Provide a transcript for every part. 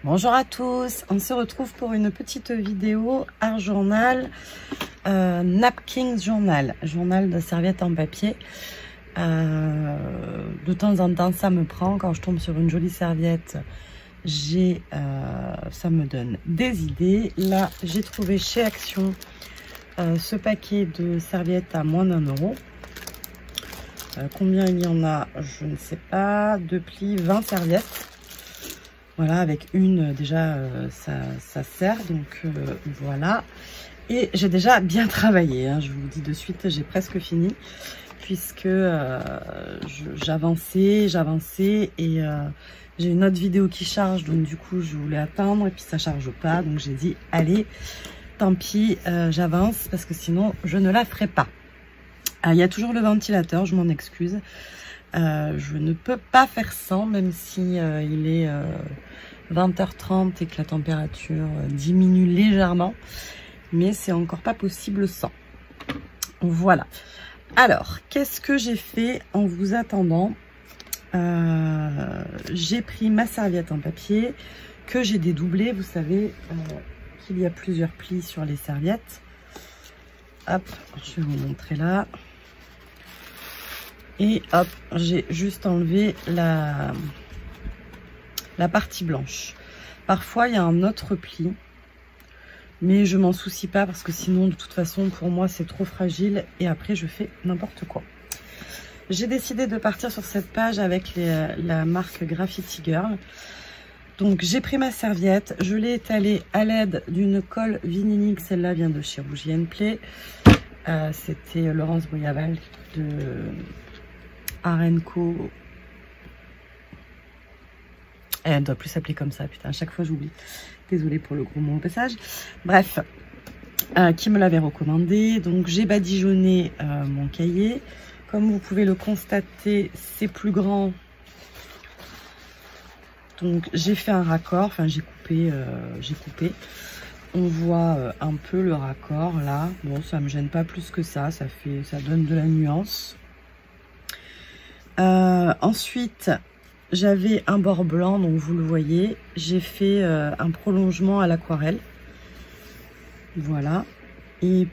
Bonjour à tous, on se retrouve pour une petite vidéo art journal, napkin journal, journal de serviettes en papier. De temps en temps ça me prend, quand je tombe sur une jolie serviette, ça me donne des idées. Là j'ai trouvé chez Action ce paquet de serviettes à moins d'1 €. Combien il y en a, je ne sais pas, 2 plis, 20 serviettes. Voilà, avec une déjà ça sert, donc voilà. Et j'ai déjà bien travaillé, hein, je vous dis de suite, j'ai presque fini, puisque j'avançais et j'ai une autre vidéo qui charge, donc du coup je voulais attendre et puis ça charge pas, donc j'ai dit allez, tant pis, j'avance parce que sinon je ne la ferai pas. Il y a toujours le ventilateur, je m'en excuse. Je ne peux pas faire sans, même si il est 20h30 et que la température diminue légèrement, mais c'est encore pas possible sans. Voilà. Alors, qu'est-ce que j'ai fait en vous attendant? J'ai pris ma serviette en papier que j'ai dédoublée. Vous savez qu'il y a plusieurs plis sur les serviettes. Hop, je vais vous montrer là. Et hop, j'ai juste enlevé la partie blanche. Parfois, il y a un autre pli, mais je m'en soucie pas parce que sinon, de toute façon, pour moi, c'est trop fragile et après, je fais n'importe quoi. J'ai décidé de partir sur cette page avec la marque Graffiti Girl. Donc, j'ai pris ma serviette, je l'ai étalée à l'aide d'une colle vinylique. Celle-là vient de chez Rouge Play. C'était Laurence Boyaval de Arenco. Elle ne doit plus s'appeler comme ça, putain, à chaque fois j'oublie. Désolée pour le gros mot au passage. Bref, qui me l'avait recommandé. Donc j'ai badigeonné mon cahier. Comme vous pouvez le constater, c'est plus grand. Donc j'ai fait un raccord, enfin j'ai coupé. On voit un peu le raccord là. Bon, ça me gêne pas plus que ça, ça donne de la nuance. Ensuite, j'avais un bord blanc, donc vous le voyez. J'ai fait un prolongement à l'aquarelle. Voilà. Et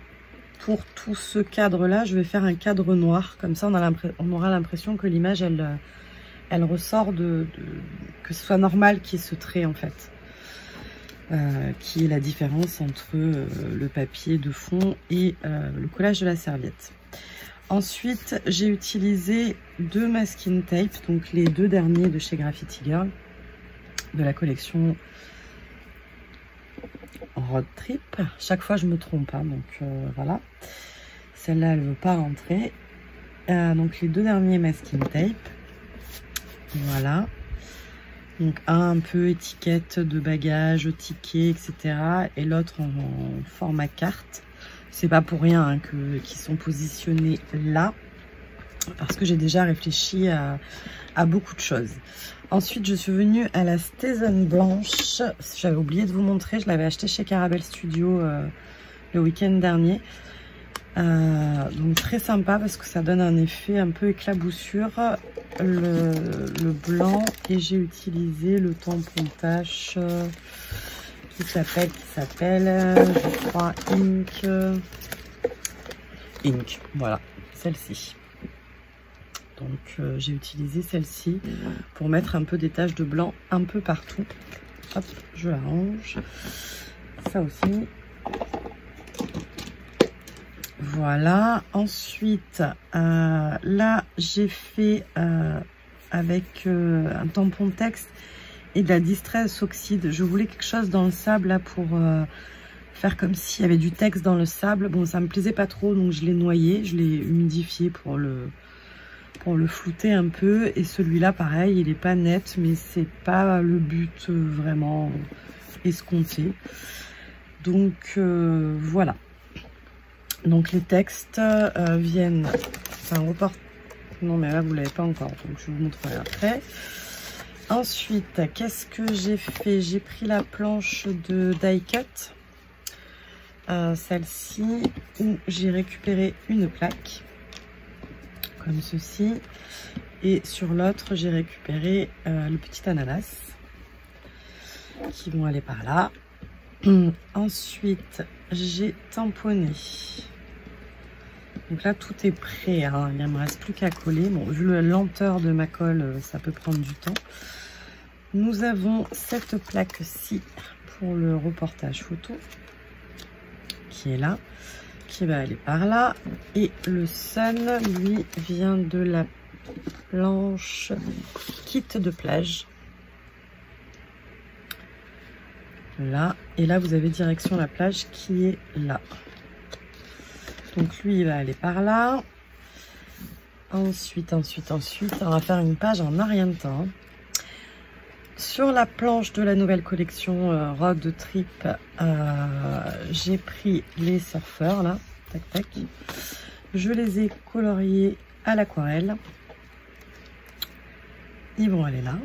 pour tout ce cadre-là, je vais faire un cadre noir. Comme ça, on aura l'impression que l'image, elle ressort que ce soit normal qu'il y ait ce trait, en fait. Qui est la différence entre le papier de fond et le collage de la serviette. Ensuite, j'ai utilisé 2 masking tape, donc les 2 derniers de chez Graffiti Girl, de la collection Road Trip. Chaque fois, je me trompe, hein, donc voilà. Celle-là, elle ne veut pas rentrer. Donc, les 2 derniers masking tape. Voilà. Donc, un peu étiquette de bagages, tickets, etc. Et l'autre en format carte. C'est pas pour rien hein, qu'ils sont positionnés là, parce que j'ai déjà réfléchi à beaucoup de choses. Ensuite, je suis venue à la Stézone blanche. J'avais oublié de vous montrer, je l'avais acheté chez Caravelle Studio le week-end dernier. Donc très sympa parce que ça donne un effet un peu éclaboussure, le blanc. Et j'ai utilisé le tampon tache qui s'appelle, je crois, Ink, voilà, celle-ci. Donc j'ai utilisé celle-ci pour mettre un peu des taches de blanc un peu partout. Hop, je la range. Ça aussi. Voilà. Ensuite, là j'ai fait avec un tampon texte et de la Distress Oxyde. Je voulais quelque chose dans le sable là pour faire comme s'il y avait du texte dans le sable. Bon, ça me plaisait pas trop, donc je l'ai noyé, je l'ai humidifié pour le flouter un peu. Et celui-là, pareil, il est pas net, mais c'est pas le but vraiment escompté. Donc voilà. Donc les textes viennent, enfin report. Non mais là vous l'avez pas encore, donc je vous montrerai après. Ensuite, qu'est-ce que j'ai fait? J'ai pris la planche de die cut, celle-ci, où j'ai récupéré une plaque, comme ceci. Et sur l'autre, j'ai récupéré le petit ananas. qui vont aller par là. Ensuite, j'ai tamponné. Donc là, tout est prêt, hein. Il ne me reste plus qu'à coller. Bon, vu la lenteur de ma colle, ça peut prendre du temps. Nous avons cette plaque-ci pour le reportage photo, qui est là, qui va aller par là. Et le sun, lui, vient de la planche kit de plage. Là, et là, vous avez direction la plage qui est là. Donc lui, il va aller par là. Ensuite, on va faire une page en rien de temps. Sur la planche de la nouvelle collection Road Trip, j'ai pris les surfeurs, là. Tac, tac. Je les ai coloriés à l'aquarelle. Ils vont aller là.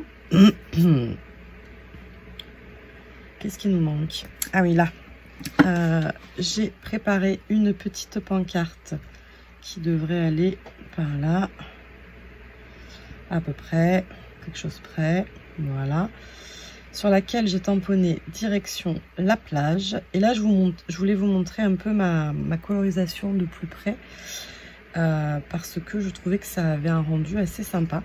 Qu'est-ce qui nous manque? Ah oui, là. J'ai préparé une petite pancarte qui devrait aller par là, à peu près, quelque chose près, voilà, sur laquelle j'ai tamponné direction la plage. Et là, je voulais vous montrer un peu ma colorisation de plus près, parce que je trouvais que ça avait un rendu assez sympa.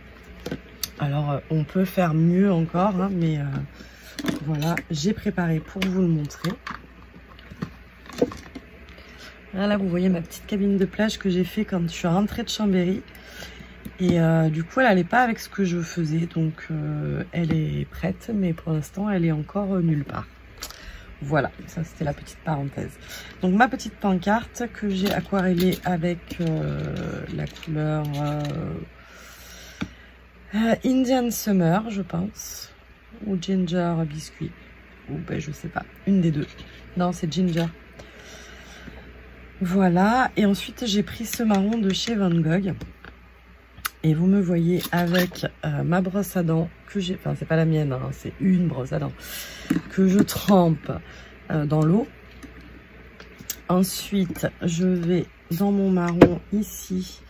Alors, on peut faire mieux encore, hein, mais voilà, j'ai préparé pour vous le montrer. Là, vous voyez ma petite cabine de plage que j'ai fait quand je suis rentrée de Chambéry. Et du coup, elle n'allait pas avec ce que je faisais. Donc, elle est prête. Mais pour l'instant, elle est encore nulle part. Voilà, ça c'était la petite parenthèse. Donc, ma petite pancarte que j'ai aquarellée avec la couleur Indian Summer, je pense. Ou Ginger Biscuit. Ou ben, je sais pas. Une des deux. Non, c'est Ginger. Voilà, et ensuite j'ai pris ce marron de chez Van Gogh. Et vous me voyez avec ma brosse à dents que j'ai, enfin c'est pas la mienne, hein, c'est une brosse à dents que je trempe dans l'eau. Ensuite, je vais dans mon marron ici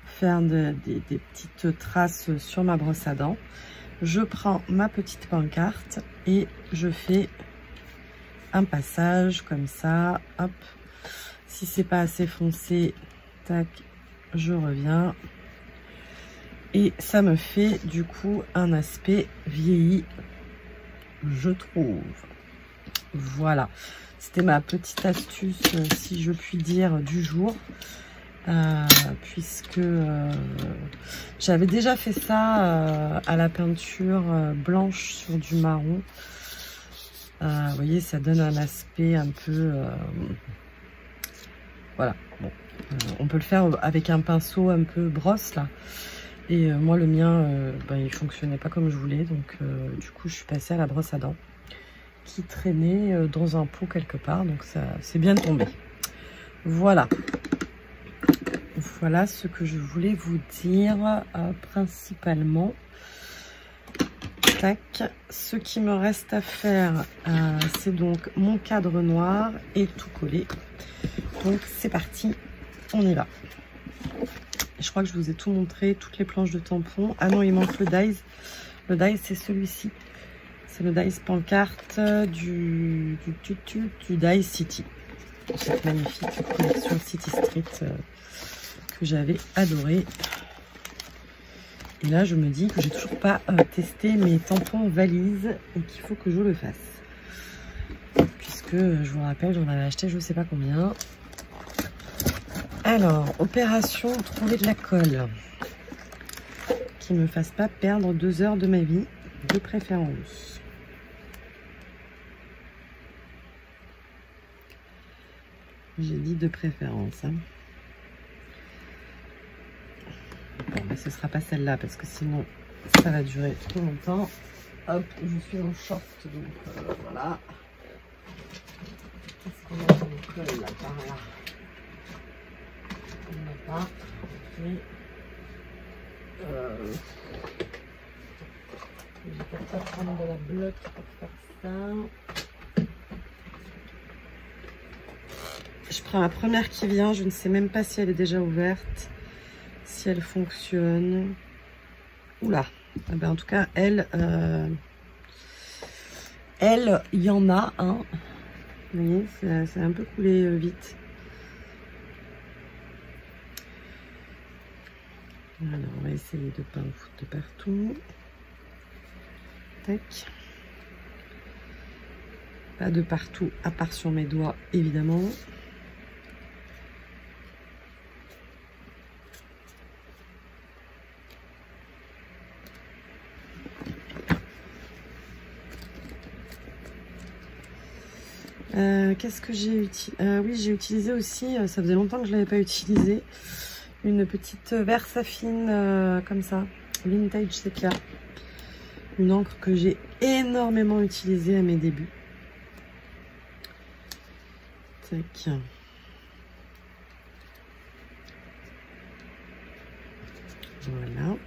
faire des petites traces sur ma brosse à dents. Je prends ma petite pancarte et je fais un passage comme ça, hop. Si c'est pas assez foncé, tac, je reviens. Et ça me fait du coup un aspect vieilli, je trouve. Voilà, c'était ma petite astuce, si je puis dire, du jour. Puisque j'avais déjà fait ça à la peinture blanche sur du marron. Vous voyez, ça donne un aspect un peu... voilà, bon, on peut le faire avec un pinceau un peu brosse là. Et moi le mien, il fonctionnait pas comme je voulais, donc du coup je suis passée à la brosse à dents qui traînait dans un pot quelque part, donc ça c'est bien tombé. Voilà, voilà ce que je voulais vous dire principalement. Tac. Ce qui me reste à faire, c'est donc mon cadre noir et tout coller. Donc c'est parti, on y va. Je crois que je vous ai tout montré, toutes les planches de tampons. Ah non, il manque le dies. Le dies, c'est celui-ci. C'est le dies pancarte du Dies City. Cette magnifique collection City Street que j'avais adoré. Et là, je me dis que j'ai toujours pas testé mes tampons valises et qu'il faut que je le fasse. Puisque, je vous rappelle, j'en avais acheté je sais pas combien. Alors, opération trouver de la colle qui ne me fasse pas perdre 2 heures de ma vie, de préférence. J'ai dit de préférence. Hein. Bon, mais ce sera pas celle-là parce que sinon ça va durer trop longtemps. Hop, je suis en short, donc voilà. Qu'est-ce qu'on a comme colle là, par là? On n'a pas. Okay. Je vais peut-être prendre de la bloc pour faire ça. Je prends la première qui vient, je ne sais même pas si elle est déjà ouverte, si elle fonctionne. Oula, eh ben, en tout cas, elle elle, il y en a un. Vous voyez, c'est un peu coulé vite. Alors, on va essayer de ne pas en foutre de partout. Tac. Pas de partout, à part sur mes doigts, évidemment. Qu'est-ce que j'ai utilisé? Oui, j'ai utilisé aussi, ça faisait longtemps que je ne l'avais pas utilisé, une petite Versafine comme ça, Vintage Sepia. Une encre que j'ai énormément utilisée à mes débuts. Tac. Voilà.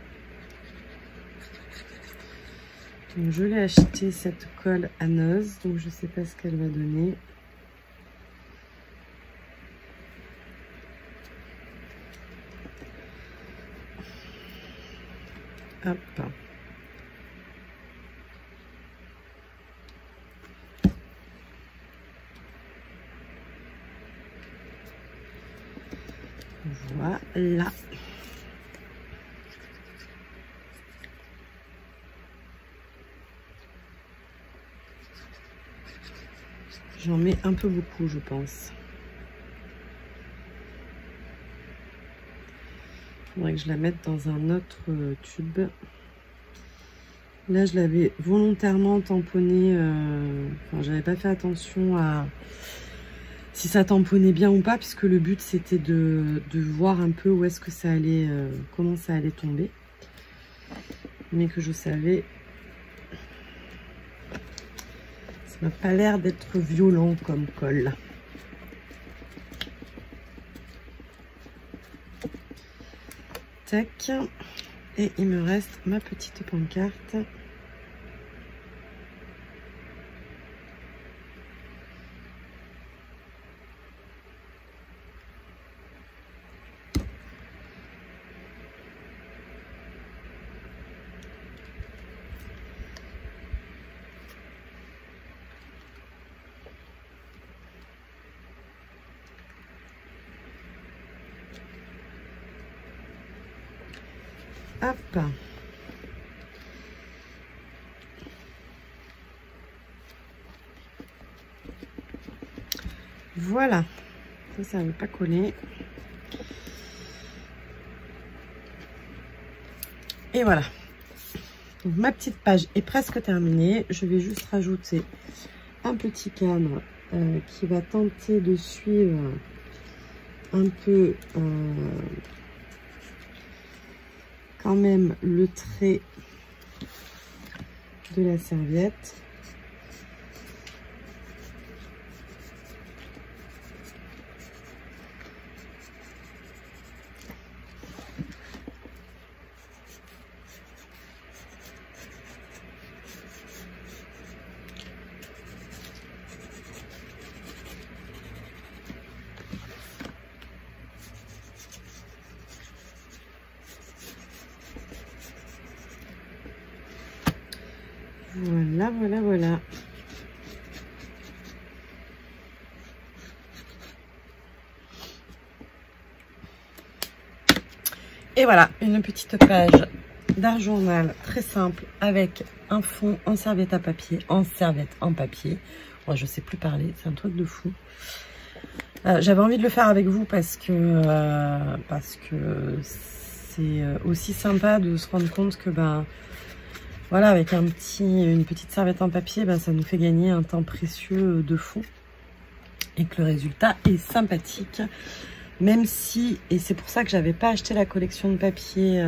Donc je l'ai acheté cette colle à noz, donc je sais pas ce qu'elle va donner. Hop. Voilà. J'en mets un peu beaucoup, je pense. Il faudrait que je la mette dans un autre tube. Là, je l'avais volontairement tamponné. Enfin, j'avais pas fait attention à si ça tamponnait bien ou pas, puisque le but c'était de voir un peu où est-ce que ça allait, comment ça allait tomber. Mais que je savais. Ça n'a pas l'air d'être violent comme colle. Tac. Et il me reste ma petite pancarte. Hop. Voilà. Ça ne veut pas coller. Et voilà. Donc, ma petite page est presque terminée. Je vais juste rajouter un petit cadre qui va tenter de suivre un peu quand même le trait de la serviette. Voilà, voilà, voilà. Et voilà, une petite page d'un journal très simple avec un fond en serviette à papier, en serviette en papier. Moi, je sais plus parler, c'est un truc de fou. J'avais envie de le faire avec vous parce que c'est aussi sympa de se rendre compte que voilà, avec une petite serviette en papier, ça nous fait gagner un temps précieux de fou et que le résultat est sympathique. Même si, et c'est pour ça que j'avais pas acheté la collection de papier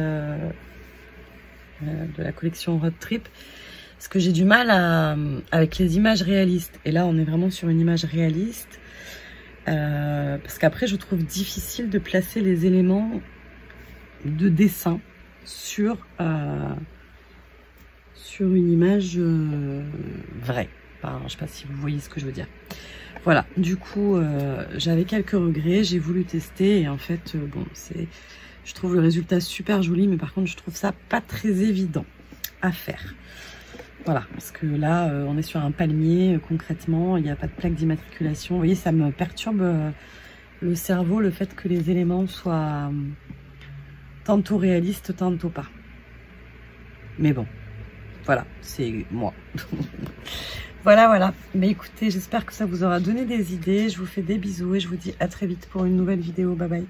de la collection Road Trip, parce que j'ai du mal avec les images réalistes. Et là, on est vraiment sur une image réaliste, parce qu'après, je trouve difficile de placer les éléments de dessin sur une image vraie. Enfin, je sais pas si vous voyez ce que je veux dire. Voilà, du coup, j'avais quelques regrets, j'ai voulu tester et en fait, bon, je trouve le résultat super joli, mais par contre, je trouve ça pas très évident à faire. Voilà, parce que là, on est sur un palmier, concrètement, il n'y a pas de plaque d'immatriculation. Vous voyez, ça me perturbe le cerveau, le fait que les éléments soient tantôt réalistes, tantôt pas. Mais bon, voilà, c'est moi. Voilà. Mais écoutez, j'espère que ça vous aura donné des idées. Je vous fais des bisous et je vous dis à très vite pour une nouvelle vidéo. Bye bye.